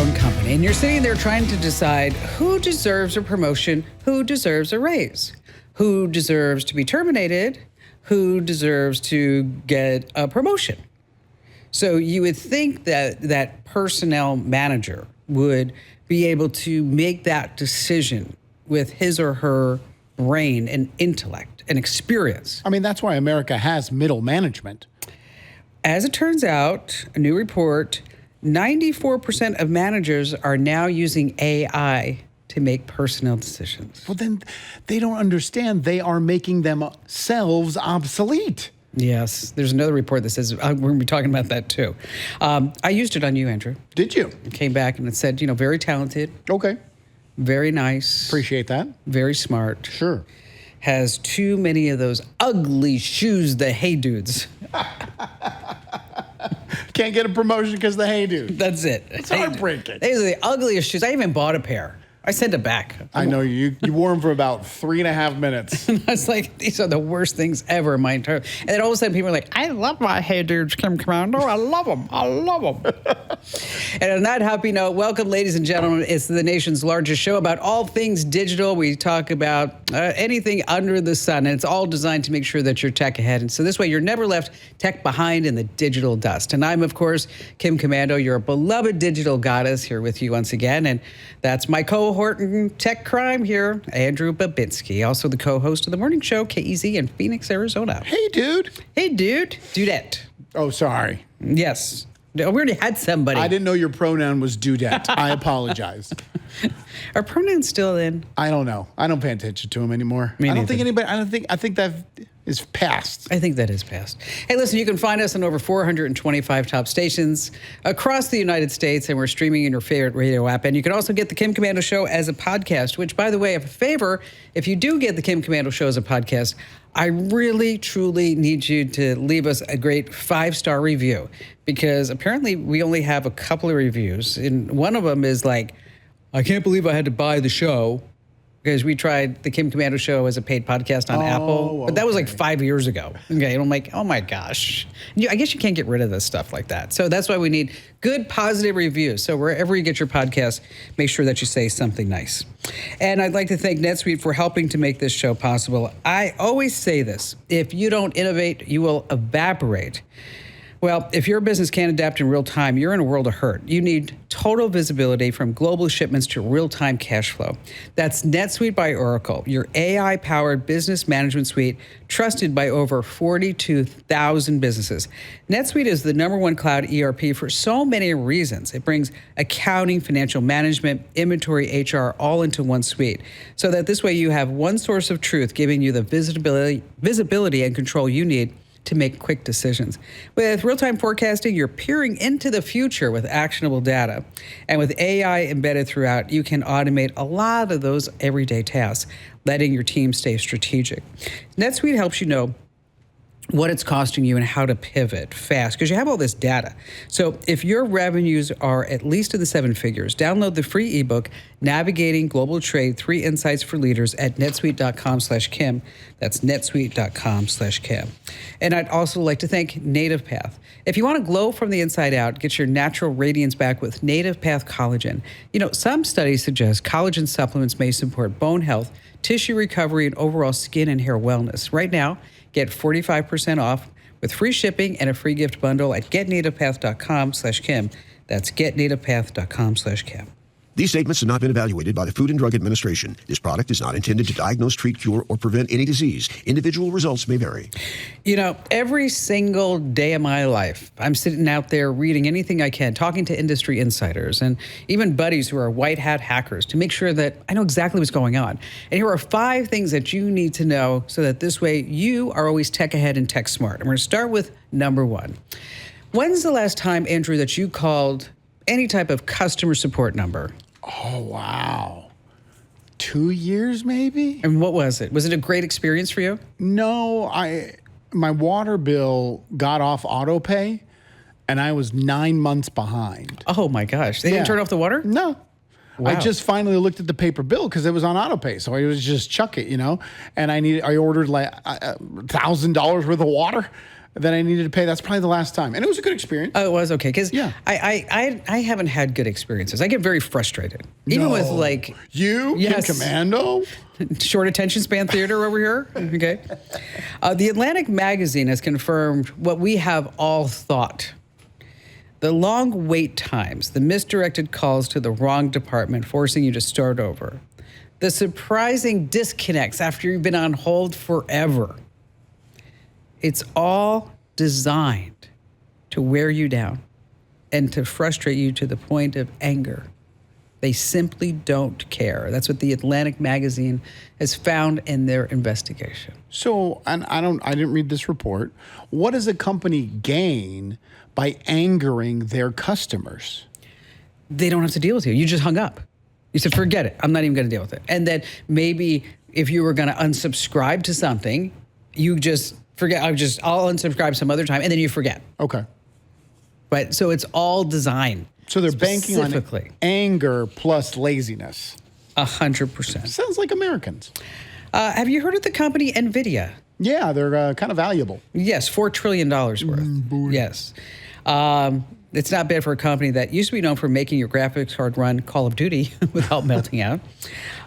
own company and you're sitting there trying to decide who deserves a promotion, who deserves a raise, who deserves to be terminated, who deserves to get a promotion. So you would think that that personnel manager would be able to make that decision with his or her brain and intellect and experience. I mean, that's why America has middle management. As it turns out, a new report, 94% of managers are now using AI to make personnel decisions. Well, then they don't understand they are making themselves obsolete. Yes, there's another report that says, we're going to be talking about that too. I used it on you, Andrew. Did you? It came back and it said, very talented. Okay. Very nice. Appreciate that. Very smart. Sure. Has too many of those ugly shoes, the hey dudes. Can't get a promotion because the hey dude. That's it. It's heartbreaking. These are the ugliest shoes. I even bought a pair. I sent it back. I know you wore them for about 3.5 minutes. I was like, these are the worst things ever in my entire. And then all of a sudden, people are like, I love my hey dudes, Kim Komando. I love them. I love them. And on that happy note, welcome, ladies and gentlemen. It's the nation's largest show about all things digital. We talk about anything under the sun, and it's all designed to make sure that you're tech ahead. And so this way, you're never left tech behind in the digital dust. And I'm, of course, Kim Komando, your beloved digital goddess, here with you once again. And that's my cohort in tech crime here, Andrew Babinski, also the co-host of the morning show, KEZ in Phoenix, Arizona. Hey, dude. Hey, dude. Dudette. Oh, sorry. Yes. We already had somebody. I didn't know your pronoun was dudette. I apologize. Are pronouns still in? I don't know. I don't pay attention to them anymore. Me I don't neither. think anybody. I think that is past. I think that is past. Hey, listen, you can find us on over 425 top stations across the United States, and we're streaming in your favorite radio app. And you can also get the Kim Komando Show as a podcast, which, by the way, a favor, if you do get the Kim Komando Show as a podcast, I really, truly need you to leave us a great 5-star review, because apparently we only have a couple of reviews. And one of them is like, I can't believe I had to buy the show, because we tried the Kim Komando Show as a paid podcast on Apple, but that was like 5 years ago. Okay, and I'm like, oh my gosh. I guess you can't get rid of this stuff like that. So that's why we need good, positive reviews. So wherever you get your podcast, make sure that you say something nice. And I'd like to thank NetSuite for helping to make this show possible. I always say this: if you don't innovate, you will evaporate. Well, if your business can't adapt in real time, you're in a world of hurt. You need total visibility from global shipments to real-time cash flow. That's NetSuite by Oracle, your AI-powered business management suite, trusted by over 42,000 businesses. NetSuite is the #1 cloud ERP for so many reasons. It brings accounting, financial management, inventory, HR, all into one suite, so that this way you have one source of truth giving you the visibility and control you need to make quick decisions. With real-time forecasting, you're peering into the future with actionable data. And with AI embedded throughout, you can automate a lot of those everyday tasks, letting your team stay strategic. NetSuite helps you know what it's costing you and how to pivot fast, because you have all this data. So if your revenues are at least in the 7 figures, download the free ebook, Navigating Global Trade, 3 Insights for Leaders at netsuite.com/Kim. That's netsuite.com/Kim. And I'd also like to thank Native Path. If you want to glow from the inside out, get your natural radiance back with Native Path Collagen. Some studies suggest collagen supplements may support bone health, tissue recovery, and overall skin and hair wellness. Right now, get 45% off with free shipping and a free gift bundle at getnativepath.com/Kim. That's getnativepath.com/Kim. These statements have not been evaluated by the Food and Drug Administration. This product is not intended to diagnose, treat, cure, or prevent any disease. Individual results may vary. Every single day of my life, I'm sitting out there reading anything I can, talking to industry insiders and even buddies who are white hat hackers to make sure that I know exactly what's going on. And here are 5 things that you need to know so that this way you are always tech ahead and tech smart. And we're going to start with number 1. When's the last time, Andrew, that you called any type of customer support number? Oh, wow. 2 years, maybe? And what was it? Was it a great experience for you? No, my water bill got off auto pay, and I was 9 months behind. Oh, my gosh. They didn't turn off the water? No. I just finally looked at the paper bill because it was on auto pay. So I was just chuck it, and I ordered like $1,000 worth of water that I needed to pay. That's probably the last time. And it was a good experience. Oh, it was okay. Because Yeah. I haven't had good experiences. I get very frustrated. Even with like... You? Yes. In Komando? Short attention span theater over here. Okay. The Atlantic magazine has confirmed what we have all thought. The long wait times, the misdirected calls to the wrong department, forcing you to start over. The surprising disconnects after you've been on hold forever. It's all designed to wear you down and to frustrate you to the point of anger. They simply don't care. That's what the Atlantic magazine has found in their investigation. So, and I didn't read this report. What does a company gain by angering their customers? They don't have to deal with you. You just hung up. You said, forget it. I'm not even going to deal with it. And then maybe if you were going to unsubscribe to something, you just forget. I'll unsubscribe some other time, and then you forget. Okay. But so it's all designed. So they're banking on specifically. anger plus laziness. 100%. Sounds like Americans. Have you heard of the company Nvidia? Yeah, they're kind of valuable. Yes, $4 trillion worth. Yes. It's not bad for a company that used to be known for making your graphics card run Call of Duty without melting out.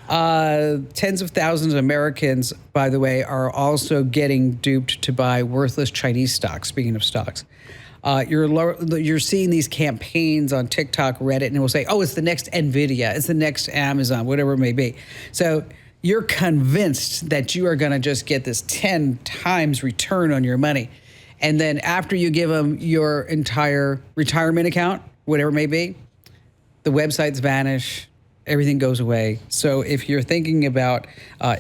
Tens of thousands of Americans, by the way, are also getting duped to buy worthless Chinese stocks, speaking of stocks. You're seeing these campaigns on TikTok, Reddit, and it will say, oh, it's the next Nvidia, it's the next Amazon, whatever it may be. So you're convinced that you are going to just get this 10 times return on your money. And then after you give them your entire retirement account, whatever it may be, the websites vanish, everything goes away. So if you're thinking about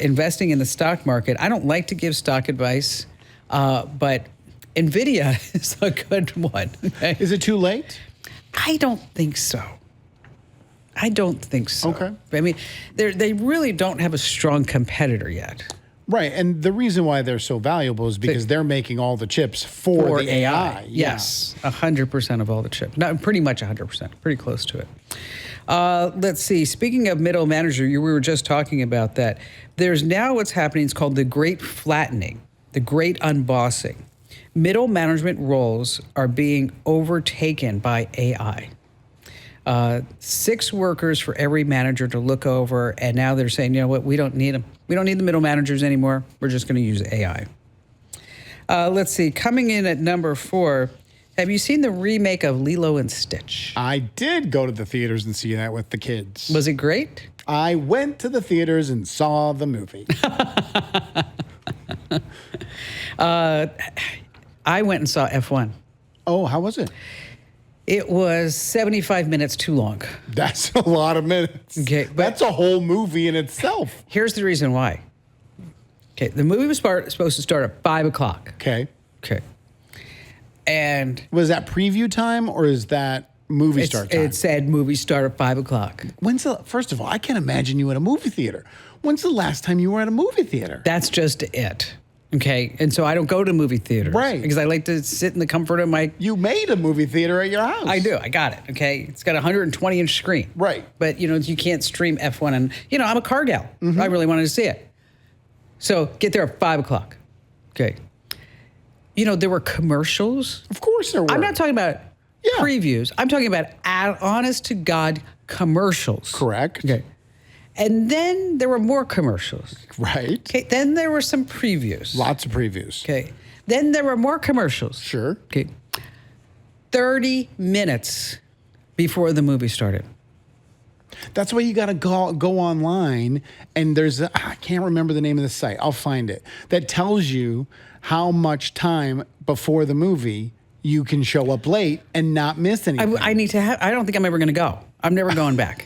investing in the stock market, I don't like to give stock advice, but Nvidia is a good one. Okay? Is it too late? I don't think so. Okay. I mean, they really don't have a strong competitor yet. Right, and the reason why they're so valuable is because they're making all the chips for the AI. Yes, 100% of all the chips. Not pretty much 100%, pretty close to it. Let's see. Speaking of middle manager, we were just talking about that. There's now what's happening. It's called the Great Flattening, the Great Unbossing. Middle management roles are being overtaken by AI. 6 workers for every manager to look over, and now they're saying, you know what, we don't need them. We don't need the middle managers anymore. We're just going to use AI. Let's see. Coming in at number 4, have you seen the remake of Lilo and Stitch? I did go to the theaters and see that with the kids. Was it great? I went to the theaters and saw the movie. I went and saw F1. Oh, how was it? It was 75 minutes too long. That's a lot of minutes. Okay, but that's a whole movie in itself. Here's the reason why. Okay, the movie was supposed to start at 5 o'clock. Okay. And was that preview time or is that movie start time? It said movie start at 5 o'clock. First of all, I can't imagine you at a movie theater. When's the last time you were at a movie theater? That's just it. Okay, and so I don't go to movie theaters. Right. Because I like to sit in the comfort of my... You made a movie theater at your house. I do. I got it, okay? It's got a 120-inch screen. Right. But, you can't stream F1. And, I'm a car gal. Mm-hmm. I really wanted to see it. So get there at 5 o'clock. Okay. There were commercials. Of course there were. I'm not talking about previews. I'm talking about honest-to-God commercials. Correct. Okay. And then there were more commercials. Right. Okay. Then there were some previews. Lots of previews. Okay. Then there were more commercials. Sure. Okay. 30 minutes before the movie started. That's why you got to go online, and I can't remember the name of the site. I'll find it. That tells you how much time before the movie you can show up late and not miss anything. I don't think I'm ever going to go. I'm never going back.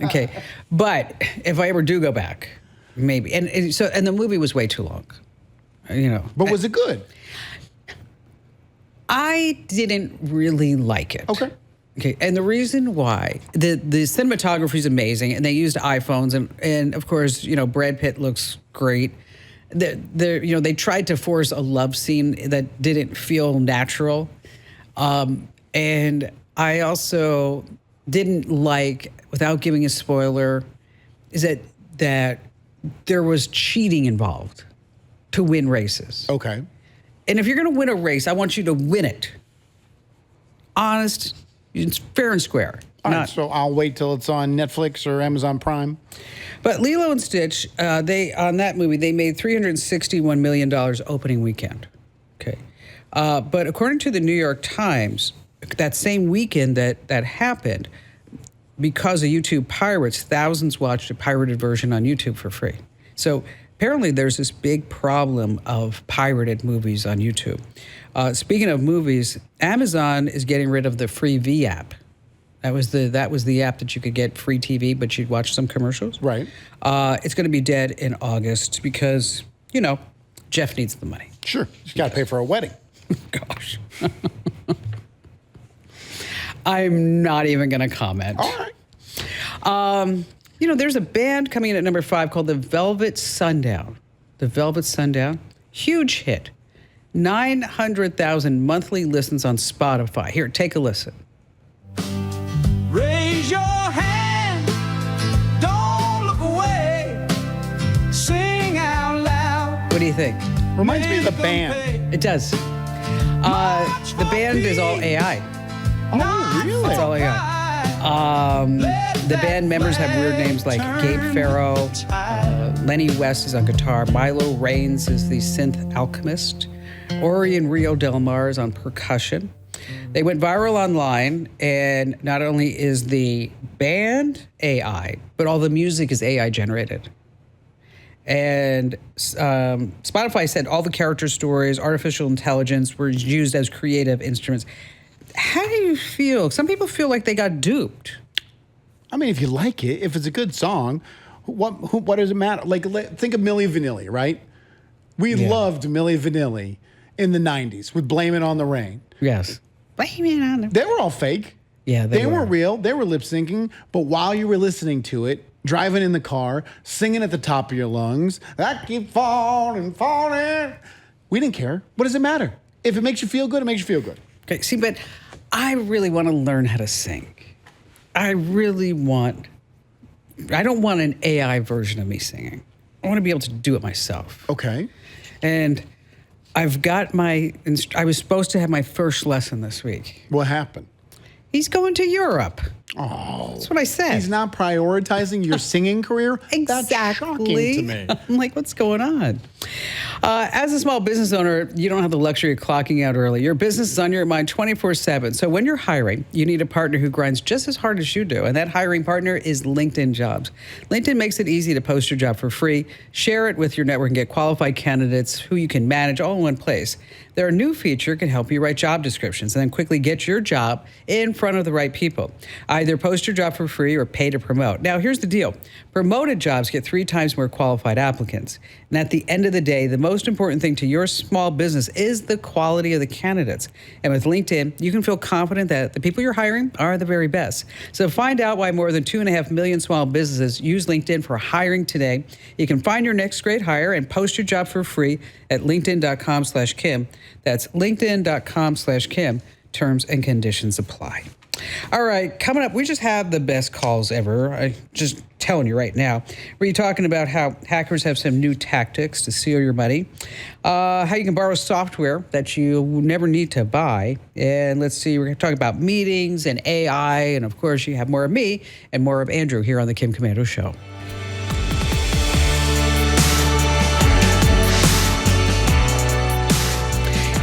Okay. But if I ever do go back, maybe. And the movie was way too long. But was it good? I didn't really like it. Okay. And the reason why, the cinematography is amazing, and they used iPhones, and of course, Brad Pitt looks great. They tried to force a love scene that didn't feel natural. And I also didn't like, without giving a spoiler, is that there was cheating involved to win races. Okay. And if you're going to win a race, I want you to win it. Honest, it's fair and square. All right, so I'll wait till it's on Netflix or Amazon Prime. But Lilo and Stitch, on that movie, they made $361 million opening weekend. Okay. But according to the New York Times, that same weekend that happened, because of YouTube pirates, thousands watched a pirated version on YouTube for free. So apparently there's this big problem of pirated movies on YouTube. Speaking of movies, Amazon is getting rid of the Freevee app. That was the app that you could get free TV, but you'd watch some commercials. Right. It's going to be dead in August because, Jeff needs the money. Sure. You got to pay for a wedding. Gosh. I'm not even going to comment. All right. There's a band coming in at number 5 called the Velvet Sundown. The Velvet Sundown, huge hit. 900,000 monthly listens on Spotify. Here, take a listen. Raise your hand, don't look away, sing out loud. What do you think? Reminds me of the band. It does. The band is all AI. Oh, really? It's all AI. The band members have weird names like Gabe Farrow, Lenny West is on guitar, Milo Raines is the synth alchemist, Ori and Rio Del Mar is on percussion. They went viral online, and not only is the band AI, but all the music is AI generated. And Spotify said all the character stories, artificial intelligence were used as creative instruments. How do you feel? Some people feel like they got duped. I mean, if you like it, if it's a good song, what does it matter? Like, think of Milli Vanilli, right? We loved Milli Vanilli in the 90s with Blame It on the Rain. Yes. Blame it on the... They were all fake. Yeah, they weren't real. They were lip syncing. But while you were listening to it, driving in the car, singing at the top of your lungs, I keep falling, falling. We didn't care. What does it matter? If it makes you feel good, it makes you feel good. Okay, see, but I really want to learn how to sing. I don't want an AI version of me singing. I want to be able to do it myself. Okay. And I've got I was supposed to have my first lesson this week. What happened? He's going to Europe. Oh. That's what I said. He's not prioritizing your singing career? Exactly. That's shocking to me. I'm like, what's going on? As a small business owner, you don't have the luxury of clocking out early. Your business is on your mind 24/7. So when you're hiring, you need a partner who grinds just as hard as you do. And that hiring partner is LinkedIn Jobs. LinkedIn makes it easy to post your job for free, share it with your network, and get qualified candidates who you can manage all in one place. Their new feature can help you write job descriptions and then quickly get your job in front of the right people. Either post your job for free or pay to promote. Now, here's the deal. Promoted jobs get 3 times more qualified applicants. And at the end of the day, the most important thing to your small business is the quality of the candidates. And with LinkedIn, you can feel confident that the people you're hiring are the very best. So find out why more than 2.5 million small businesses use LinkedIn for hiring today. You can find your next great hire and post your job for free at linkedin.com/Kim. That's linkedin.com/Kim. Terms and conditions apply. All right, coming up, we just have the best calls ever. I'm just telling you right now. We're talking about how hackers have some new tactics to steal your money, how you can borrow software that you never need to buy. And let's see, we're going to talk about meetings and AI. And of course, you have more of me and more of Andrew here on the Kim Komando Show.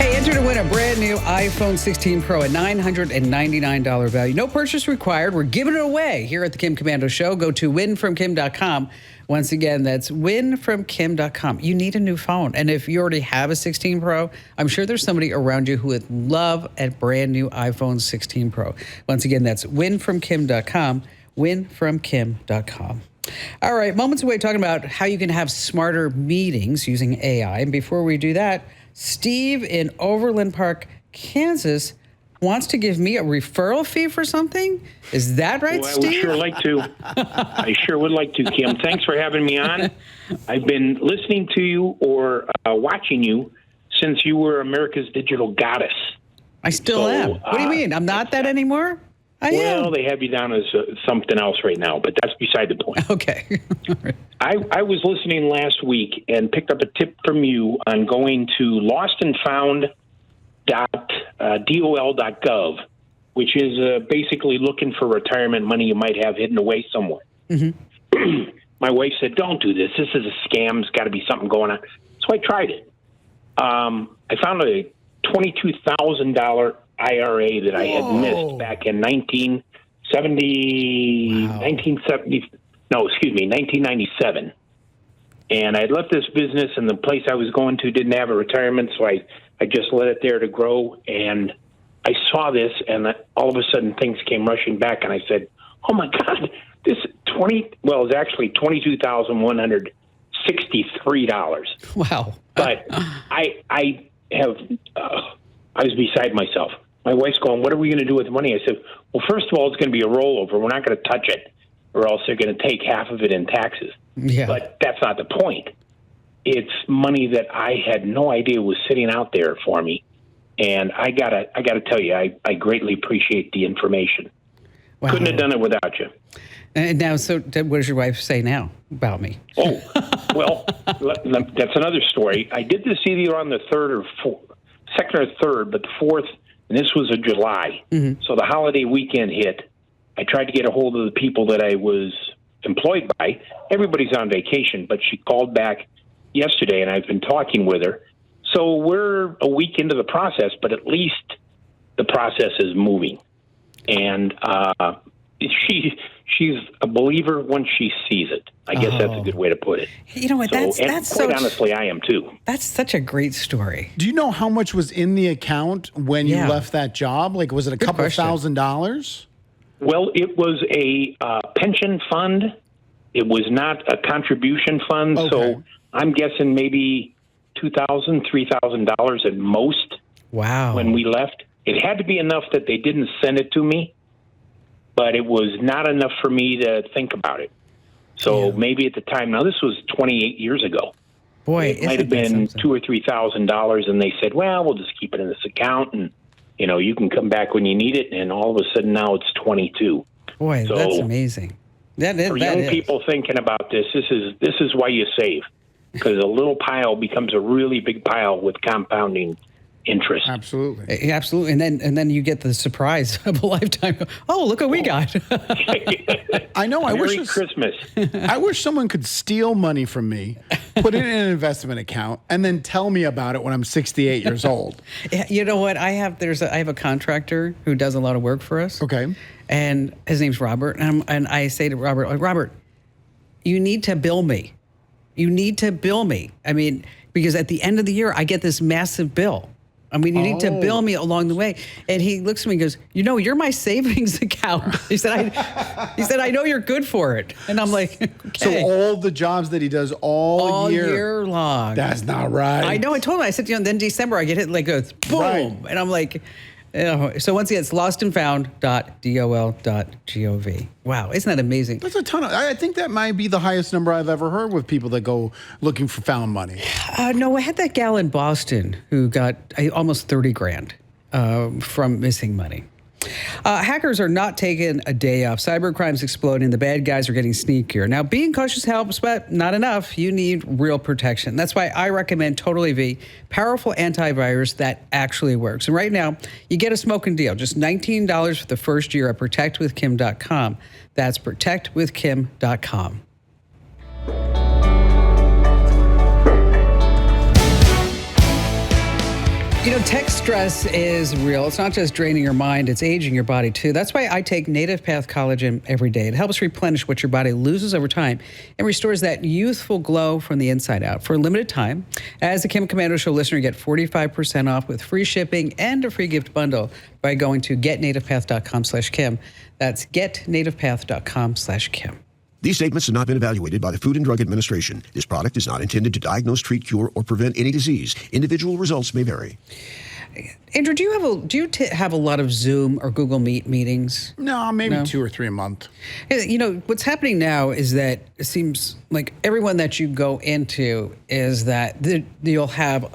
Enter to win a brand new iPhone 16 Pro, a $999 value. No purchase required. We're giving it away here at the Kim Komando Show. Go to winfromkim.com. Once again, that's winfromkim.com. You need a new phone. And if you already have a 16 Pro, I'm sure there's somebody around you who would love a brand new iPhone 16 Pro. Once again, that's winfromkim.com, winfromkim.com. All right, moments away talking about how you can have smarter meetings using AI. And before we do that, Steve in Overland Park, Kansas, wants to give me a referral fee for something. Is that right, Steve? I would sure like to. I sure would like to, Kim. Thanks for having me on. I've been listening to you or watching you since you were America's digital goddess. I still am. What do you mean? I'm not that anymore? Well, they have you down as something else right now, but that's beside the point. Okay. All right. I was listening last week and picked up a tip from you on going to lostandfound.dol.gov, which is basically looking for retirement money you might have hidden away somewhere. Mm-hmm. My wife said, don't do this. This is a scam. There's got to be something going on. So I tried it. I found a $22,000 IRA that I had missed back in 1997. And I had left this business, and the place I was going to didn't have a retirement, so I just let it there to grow. And I saw this, and all of a sudden things came rushing back, and I said, oh, my God, it's actually $22,163. Wow. But I was beside myself. My wife's going, what are we going to do with the money? I said, well, first of all, it's going to be a rollover. We're not going to touch it, or else they're going to take half of it in taxes. Yeah. But that's not the point. It's money that I had no idea was sitting out there for me. And I gotta tell you, I greatly appreciate the information. Wow. Couldn't have done it without you. And now, so what does your wife say now about me? Oh, well, that's another story. I did this either on the second or third, but the fourth, and this was in July. Mm-hmm. So the holiday weekend hit. I tried to get a hold of the people that I was employed by. Everybody's on vacation, but she called back yesterday, and I've been talking with her. So we're a week into the process, but at least the process is moving. And she's a believer once she sees it. I guess that's a good way to put it. You know what? That's quite honestly, I am too. That's such a great story. Do you know how much was in the account when you left that job? Like, was it a couple $1,000s? Well, it was a pension fund. It was not a contribution fund. Okay. So I'm guessing maybe $2,000, $3,000 at most. Wow. When we left. It had to be enough that they didn't send it to me, but it was not enough for me to think about it. So maybe at the time, now this was 28 years ago. Boy, it might have been $2,000 or $3,000, and they said, well, we'll just keep it in this account, and you can come back when you need it, and all of a sudden now it's 22. Boy, so that's amazing. For young people thinking about this is why you save, because a little pile becomes a really big pile with compounding interest. Absolutely. Absolutely. And then you get the surprise of a lifetime. Oh, look what we got. I know. Merry Christmas. I wish someone could steal money from me, put it in an investment account, and then tell me about it when I'm 68 years old. You know what? I have a contractor who does a lot of work for us. Okay. And his name's Robert. And I say to Robert, you need to bill me. You need to bill me. I mean, because at the end of the year, I get this massive bill. I mean, you need to bill me along the way. And he looks at me and goes, you're my savings account. He said, I know you're good for it. And I'm like, okay. So all the jobs that he does all year long. That's not right. I know. I told him. I said, then December I get hit like a boom. Right. And I'm like, so once again, it's lostandfound.dol.gov. Wow, isn't that amazing? That's a ton of. I think that might be the highest number I've ever heard with people that go looking for found money. No, I had that gal in Boston who got almost $30,000 from missing money. Hackers are not taking a day off. Cybercrime's exploding. The bad guys are getting sneakier. Now, being cautious helps, but not enough. You need real protection. That's why I recommend Total AV, powerful antivirus that actually works. And right now, you get a smoking deal. Just $19 for the first year at protectwithkim.com. That's protectwithkim.com. Tech stress is real. It's not just draining your mind, it's aging your body too. That's why I take Native Path Collagen every day. It helps replenish what your body loses over time and restores that youthful glow from the inside out. For a limited time, as a Kim Komando Show listener, you get 45% off with free shipping and a free gift bundle by going to getnativepath.com/Kim. That's getnativepath.com/Kim. These statements have not been evaluated by the Food and Drug Administration. This product is not intended to diagnose, treat, cure, or prevent any disease. Individual results may vary. Andrew, do you have a lot of Zoom or Google Meet meetings? No, maybe 2 or 3 a month. What's happening now is that it seems like everyone that you go into is that you'll have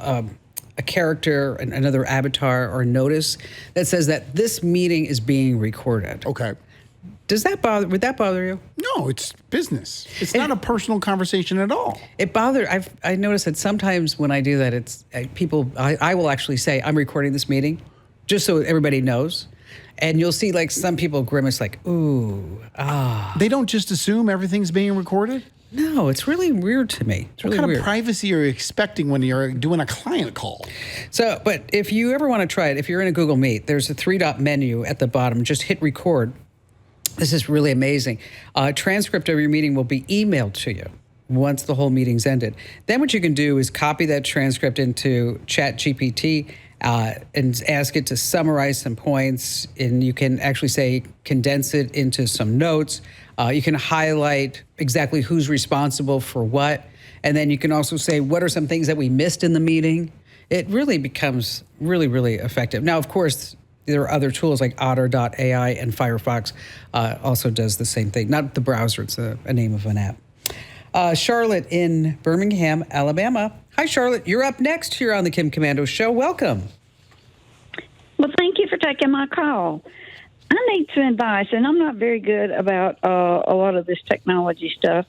a character, another avatar, or notice that says that this meeting is being recorded. Okay. Would that bother you? No, it's business. It's not a personal conversation at all. I noticed that sometimes when I do that, it's I will actually say, I'm recording this meeting, just so everybody knows. And you'll see like some people grimace like, ooh, They don't just assume everything's being recorded? No, it's really weird to me. It's really What kind weird. of privacy are you expecting when you're doing a client call? So, but if you ever want to try it, if you're in a Google Meet, there's a 3-dot menu at the bottom. Just hit record. This is really amazing. A transcript of your meeting will be emailed to you once the whole meeting's ended. Then what you can do is copy that transcript into ChatGPT and ask it to summarize some points. And you can actually say, condense it into some notes. You can highlight exactly who's responsible for what. And then you can also say, what are some things that we missed in the meeting? It really becomes really, really effective. Now, of course, there are other tools like Otter.ai, and Firefox also does the same thing. Not the browser, it's a name of an app. Charlotte in Birmingham, Alabama. Hi, Charlotte. You're up next here on the Kim Komando Show. Welcome. Well, thank you for taking my call. I need some advice, and I'm not very good about a lot of this technology stuff,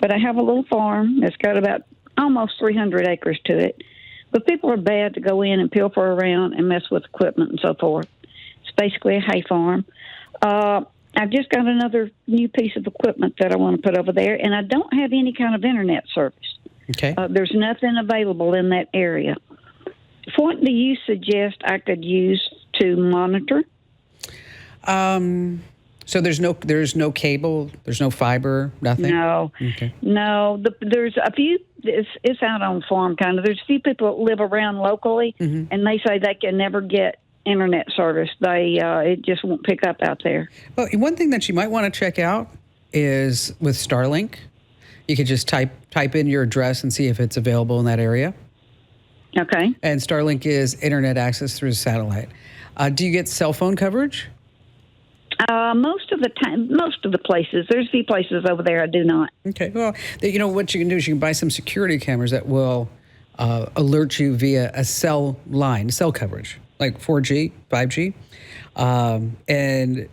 but I have a little farm that's got about almost 300 acres to it. But people are bad to go in and pilfer around and mess with equipment and so forth. It's basically a hay farm. I've just got another new piece of equipment that I want to put over there, and I don't have any kind of internet service. Okay. There's nothing available in that area. What do you suggest I could use to monitor? So there's no cable, there's no fiber, nothing? No. Okay. No. There's a few, it's out on farm kind of. There's a few people that live around locally, and they say they can never get internet service. It just won't pick up out there. Well, one thing that you might want to check out is with Starlink. You could just type in your address and see if it's available in that area. Okay. And Starlink is internet access through satellite. Do you get cell phone coverage? Most of the time, most of the places. There's a few places over there I do not. Okay. Well, you know what you can do is you can buy some security cameras that will alert you via a cell line, cell coverage, like 4G, 5G, and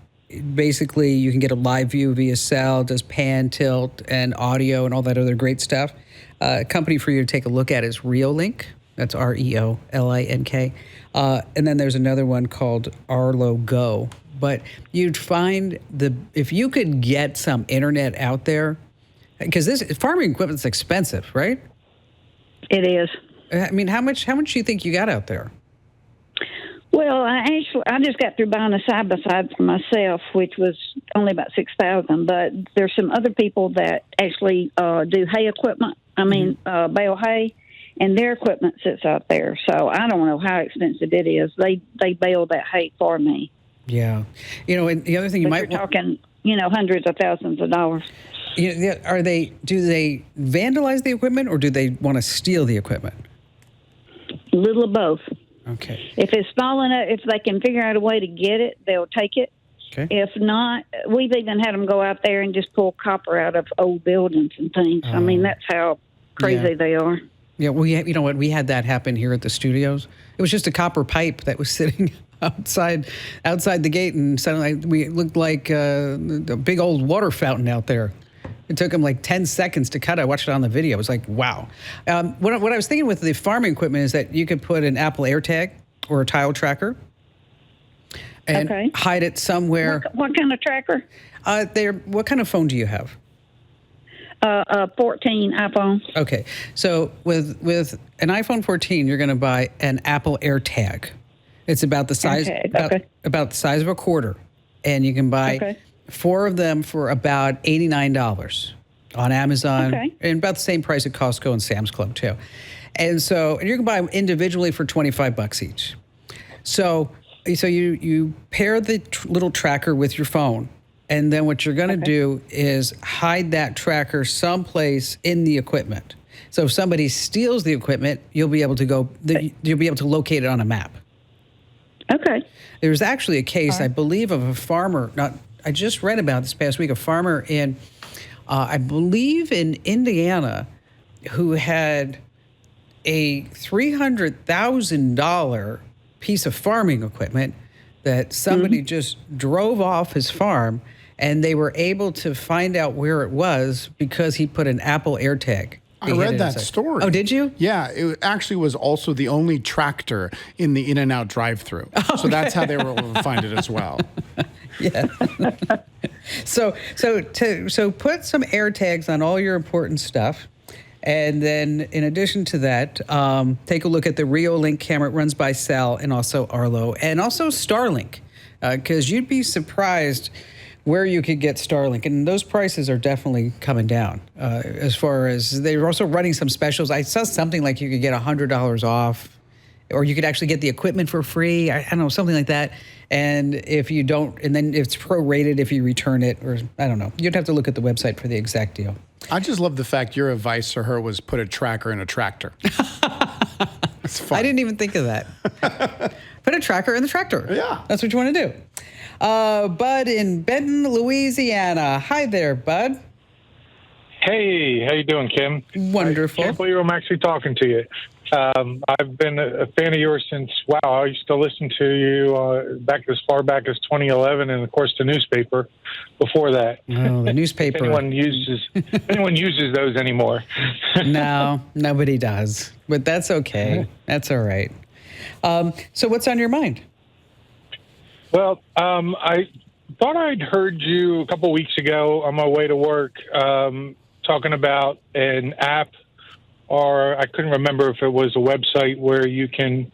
basically you can get a live view via cell, does pan, tilt, and audio, and all that other great stuff. A company for you to take a look at is Reolink. That's REOLINK. And then there's another one called Arlo Go. But you'd find if you could get some internet out there, because this farming equipment's expensive, right? It is. I mean, how much do you think you got out there? Well, I just got through buying a side by side for myself, which was only about $6,000. But there's some other people that actually do hay equipment. I mean, bale hay, and their equipment sits out there. So I don't know how expensive it is. They bale that hay for me. Yeah, you know, and the other thing you might you're talking, hundreds of thousands of dollars. Do they vandalize the equipment, or do they want to steal the equipment? A little of both. Okay. If it's small enough, if they can figure out a way to get it, they'll take it. Okay. If not, we've even had them go out there and just pull copper out of old buildings and things. I mean, that's how crazy they are. Yeah, you know what? We had that happen here at the studios. It was just a copper pipe that was sitting outside the gate, and suddenly it looked like a big old water fountain out there. It took them like 10 seconds to cut. I watched it on the video. It was like, wow. What I was thinking with the farming equipment is that you could put an Apple AirTag or a tile tracker and hide it somewhere. What kind of tracker? What kind of phone do you have? A 14 iPhone. Okay, so with an iPhone 14, you're going to buy an Apple AirTag. It's about the size about the size of a quarter, and you can buy 4 of them for about $89 on Amazon, and about the same price at Costco and Sam's Club too. And you can buy them individually for $25 each. So you pair the little tracker with your phone. And then what you're going to do is hide that tracker someplace in the equipment. So if somebody steals the equipment, you'll be able to locate it on a map. Okay. There's actually a case, I believe, of a farmer. I just read about this past week. A farmer in, I believe, in Indiana, who had a $300,000 piece of farming equipment that somebody just drove off his farm, and they were able to find out where it was because he put an Apple AirTag. I read that story. Oh, did you? Yeah, it actually was also the only tractor in the In-N-Out drive-thru. Okay. So that's how they were able to find it as well. Yeah. So put some AirTags on all your important stuff. And then in addition to that, take a look at the Reolink camera. It runs by Cell and also Arlo and also Starlink, because you'd be surprised where you could get Starlink. And those prices are definitely coming down. As far as they're also running some specials. I saw something like you could get $100 off, or you could actually get the equipment for free. I don't know, something like that. And if you don't, and then it's prorated if you return it, or I don't know. You'd have to look at the website for the exact deal. I just love the fact your advice to her was put a tracker in a tractor. It's fun. I didn't even think of that. Put a tracker in the tractor. Yeah. That's what you want to do. Bud in Benton, Louisiana. Hi there, Bud. Hey, how you doing, Kim? Wonderful. I can't believe I'm actually talking to you. I've been a fan of yours since, I used to listen to you back as far back as 2011, and of course the newspaper before that. Oh, the newspaper. If anyone uses those anymore. No, nobody does. But that's okay. That's all right. So what's on your mind? Well, I thought I'd heard you a couple weeks ago on my way to work talking about an app, or I couldn't remember if it was a website where you can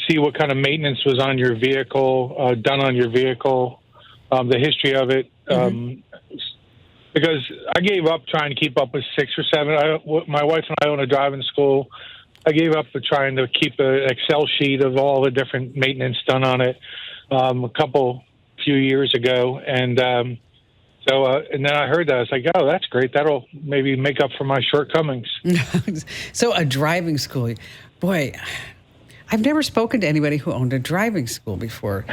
see what kind of maintenance was on your vehicle, done on your vehicle, the history of it. Because I gave up trying to keep up with 6 or 7. My wife and I own a driving school. I gave up for trying to keep an Excel sheet of all the different maintenance done on it few years ago. And and then I heard that. I was like, oh, that's great. That'll maybe make up for my shortcomings. So a driving school. Boy, I've never spoken to anybody who owned a driving school before.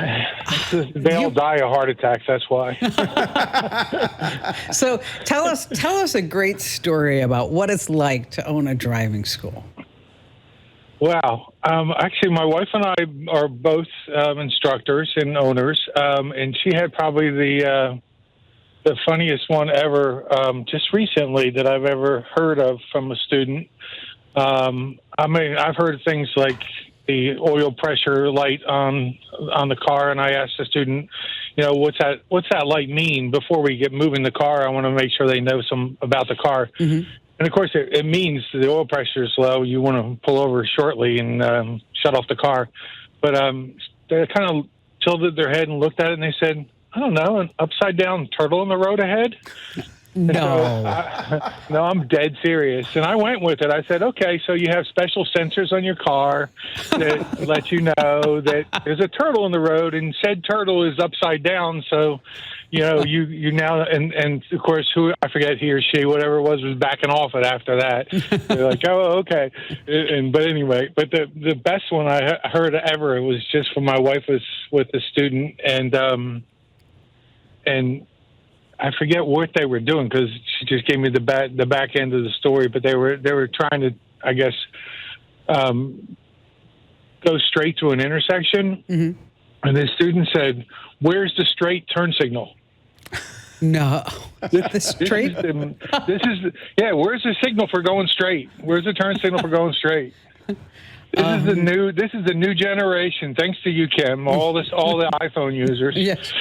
They all die of heart attacks, that's why. So tell us a great story about what it's like to own a driving school. Wow. Actually, my wife and I are both instructors and owners, and she had probably the funniest one ever just recently that I've ever heard of from a student. I've heard things like the oil pressure light on the car, and I asked the student, what's that light mean? Before we get moving the car, I want to make sure they know some about the car. Mm-hmm. And of course, it means the oil pressure is low. You want to pull over shortly and shut off the car. But they kind of tilted their head and looked at it, and they said, I don't know, an upside down turtle in the road ahead? No. No, I'm dead serious. And I went with it. I said, okay, so you have special sensors on your car that let you know that there's a turtle in the road, and said turtle is upside down. So, you now, and of course, I forget, he or she, whatever it was backing off it after that. They're like, oh, okay. But anyway, but the best one I heard ever, it was just when my wife was with a student, and I forget what they were doing because she just gave me the back end of the story. But they were trying to, I guess, go straight to an intersection, and the student said, "Where's the straight turn signal?" No, the straight. Where's the signal for going straight? Where's the turn signal for going straight? This is the new generation. Thanks to you, Kim. All the iPhone users. Yes.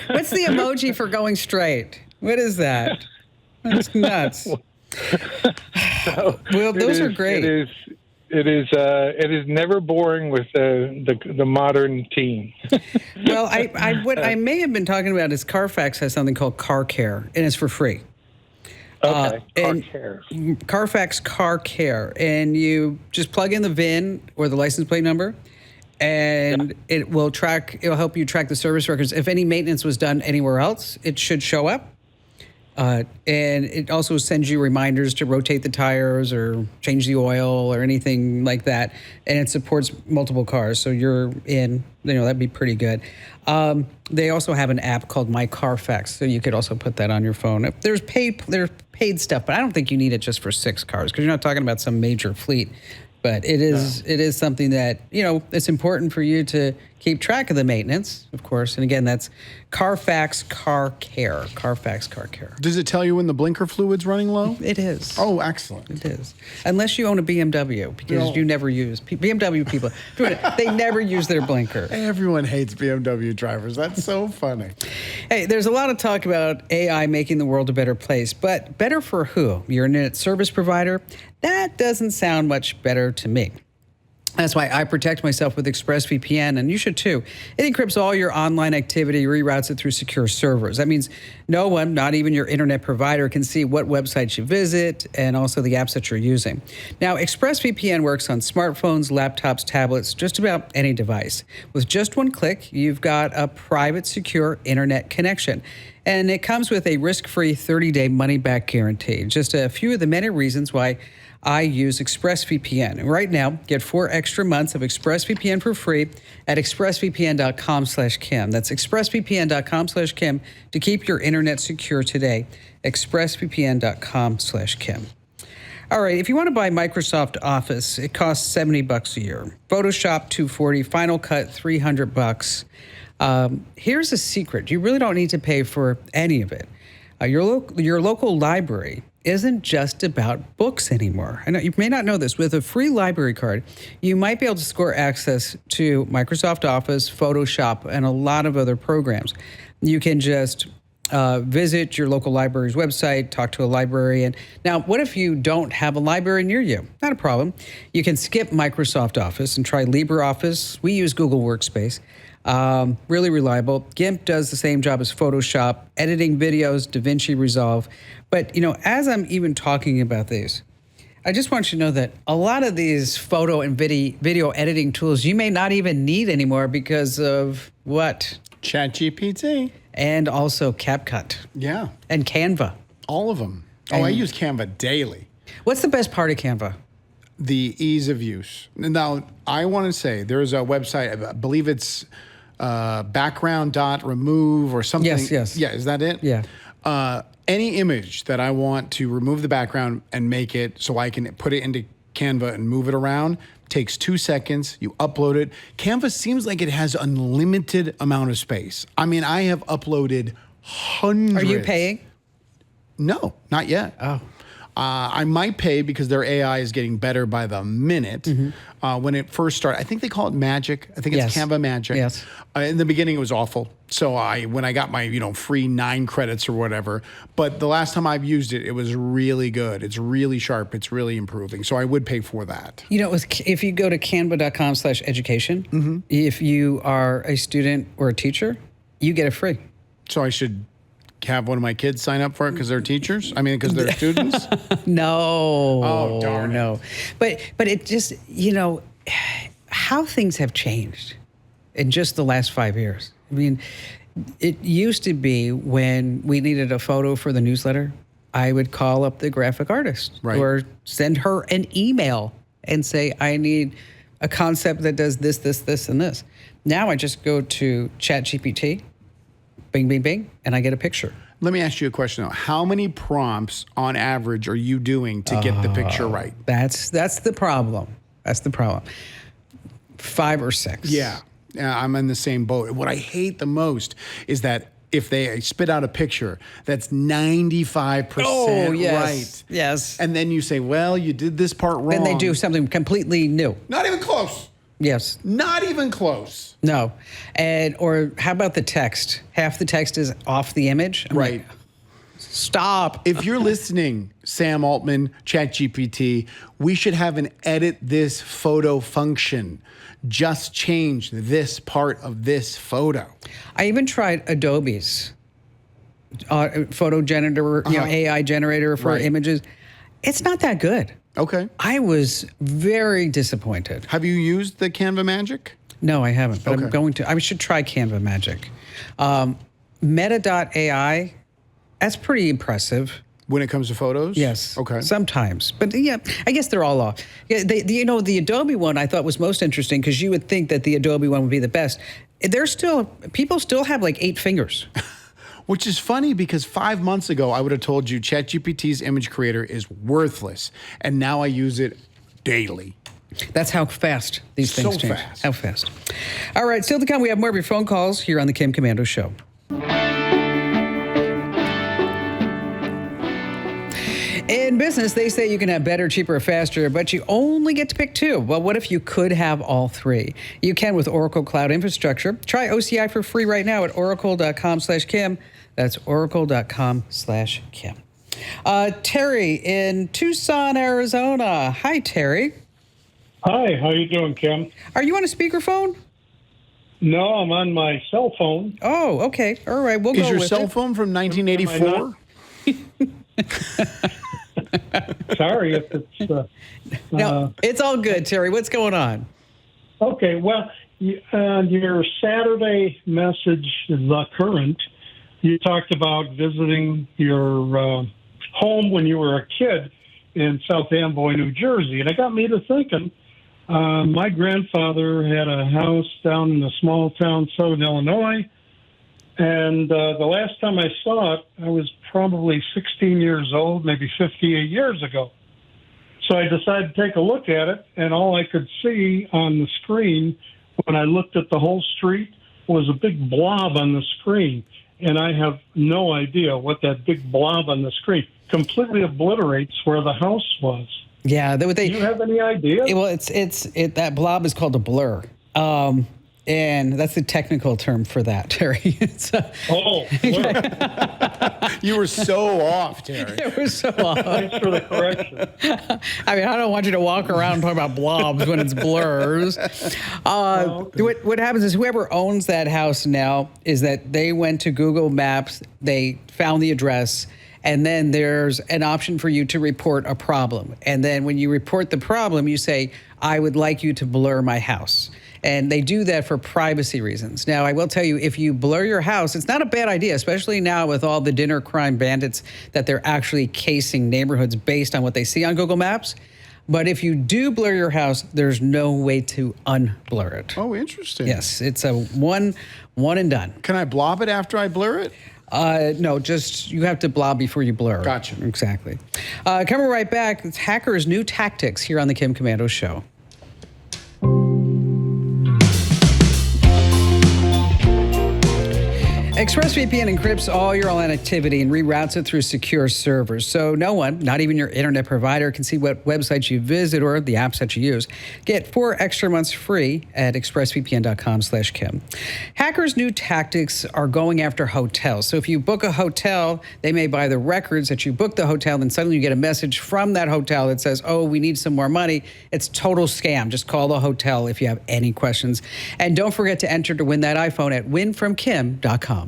What's the emoji for going straight? What is that? That's nuts. Well, those are great. It is never boring with the modern teen. Well, what I may have been talking about is Carfax has something called Car Care, and it's for free. Okay, Car Care. Carfax Car Care, and you just plug in the VIN or the license plate number, and it will help you track the service records. If any maintenance was done anywhere else, it should show up. And it also sends you reminders to rotate the tires or change the oil or anything like that. And it supports multiple cars, so you're in. That'd be pretty good. They also have an app called My Carfax, so you could also put that on your phone. There's paid paid stuff, but I don't think you need it just for 6 cars because you're not talking about some major fleet. But it is something that, it's important for you to keep track of the maintenance, of course. And again, that's Carfax Car Care. Carfax Car Care. Does it tell you when the blinker fluid's running low? It is. Oh, excellent. It is. Unless you own a BMW, because you never use BMW people. They never use their blinker. Everyone hates BMW drivers. That's so funny. Hey, there's a lot of talk about AI making the world a better place, but better for who? Your internet service provider? That doesn't sound much better to me. That's why I protect myself with ExpressVPN, and you should too. It encrypts all your online activity, reroutes it through secure servers. That means no one, not even your internet provider, can see what websites you visit and also the apps that you're using. Now, ExpressVPN works on smartphones, laptops, tablets, just about any device. With just one click, you've got a private, secure internet connection. And it comes with a risk-free 30-day money-back guarantee. Just a few of the many reasons why I use ExpressVPN. And right now, get 4 extra months of ExpressVPN for free at expressvpn.com/Kim. That's expressvpn.com/Kim to keep your internet secure today. expressvpn.com/Kim. All right, if you want to buy Microsoft Office, it costs $70 a year. Photoshop $240, Final Cut $300. Here's a secret: you really don't need to pay for any of it. Your local library isn't just about books anymore. I know you may not know this. With a free library card, you might be able to score access to Microsoft Office, Photoshop, and a lot of other programs. You can just visit your local library's website, talk to a librarian. Now, what if you don't have a library near you? Not a problem. You can skip Microsoft Office and try LibreOffice. We use Google Workspace. Really reliable. GIMP does the same job as Photoshop, editing videos, DaVinci Resolve. But, as I'm even talking about these, I just want you to know that a lot of these photo and video editing tools you may not even need anymore because of what? ChatGPT. And also CapCut. Yeah. And Canva. All of them. I use Canva daily. What's the best part of Canva? The ease of use. Now, I want to say there's a website, I believe it's background.remove or something. Yes. Yeah, is that it? Yeah. Any image that I want to remove the background and make it so I can put it into Canva and move it around takes 2 seconds. You upload it. Canva seems like it has unlimited amount of space. I mean, I have uploaded hundreds. Are you paying? No, not yet. Oh. I might pay because their AI is getting better by the minute. Mm-hmm. When it first started, I think they call it Magic. I think it's Canva Magic. Yes. In the beginning, it was awful. So when I got my free 9 credits or whatever, but the last time I've used it, it was really good. It's really sharp. It's really improving. So I would pay for that. If you go to canva.com/education, mm-hmm. if you are a student or a teacher, you get it free. So I should have one of my kids sign up for it because they're teachers? I mean, because they're students? No. Oh, darn it. No. But it just, how things have changed in just the last 5 years. I mean, it used to be when we needed a photo for the newsletter, I would call up the graphic artist or send her an email and say, I need a concept that does this, this, this, and this. Now I just go to ChatGPT, bing, bing, bing, and I get a picture. Let me ask you a question, though. How many prompts on average are you doing to get the picture right? That's the problem. That's the problem. 5 or 6. Yeah, I'm in the same boat. What I hate the most is that if they spit out a picture that's 95% right. Yes. And then you say, well, you did this part wrong. Then they do something completely new. Not even close. Yes. Not even close. No. Or how about the text? Half the text is off the image. I'm right. Like, stop. If you're listening, Sam Altman, ChatGPT, we should have an edit this photo function. Just change this part of this photo. I even tried Adobe's photo generator, AI generator for images. It's not that good. Okay. I was very disappointed. Have you used the Canva Magic? No, I haven't, but I'm going to. I should try Canva Magic. Meta.ai, that's pretty impressive. When it comes to photos? Yes. Okay. Sometimes. But yeah, I guess they're all off. Yeah, the Adobe one I thought was most interesting because you would think that the Adobe one would be the best. People still have like 8 fingers. Which is funny because 5 months ago, I would have told you ChatGPT's image creator is worthless. And now I use it daily. That's how fast these things So change. fast. How fast. All right, still to come, we have more of your phone calls here on the Kim Komando Show. In business, they say you can have better, cheaper, faster, but you only get to pick two. Well, what if you could have all three? You can with Oracle Cloud Infrastructure. Try OCI for free right now at oracle.com/Kim. That's oracle.com/Kim. Terry in Tucson, Arizona. Hi, Terry. Hi, how you doing, Kim? Are you on a speakerphone? No, I'm on my cell phone. Oh, okay. All right, we'll Is go your with cell it. phone from 1984? Sorry if it's... No, it's all good, Terry. What's going on? Okay, well, your Saturday message, The Current, you talked about visiting your home when you were a kid in South Amboy, New Jersey. And it got me to thinking, my grandfather had a house down in a small town, Southern Illinois. And the last time I saw it, I was probably 16 years old, maybe 58 years ago. So I decided to take a look at it, and all I could see on the screen when I looked at the whole street was a big blob on the screen. And I have no idea what that big blob on the screen completely obliterates where the house was. Yeah, Do you have any idea? Well, that blob is called a blur. And that's the technical term for that, Terry. You were so off, Terry. It was so off. Thanks for the correction. I mean, I don't want you to walk around talking about blobs when it's blurs. What happens is whoever owns that house now is that they went to Google Maps, they found the address, and then there's an option for you to report a problem. And then when you report the problem, you say, I would like you to blur my house. And they do that for privacy reasons. Now, I will tell you, if you blur your house, it's not a bad idea, especially now with all the dinner crime bandits that they're actually casing neighborhoods based on what they see on Google Maps. But if you do blur your house, there's no way to unblur it. Oh, interesting. Yes, it's a one and done. Can I blob it after I blur it? No, just you have to blob before you blur. Gotcha. Exactly. Coming right back, it's hackers' new tactics here on the Kim Komando Show. ExpressVPN encrypts all your online activity and reroutes it through secure servers. So no one, not even your internet provider, can see what websites you visit or the apps that you use. Get 4 extra months free at expressvpn.com/Kim. Hackers' new tactics are going after hotels. So if you book a hotel, they may buy the records that you booked the hotel, then suddenly you get a message from that hotel that says, oh, we need some more money. It's total scam. Just call the hotel if you have any questions. And don't forget to enter to win that iPhone at winfromkim.com.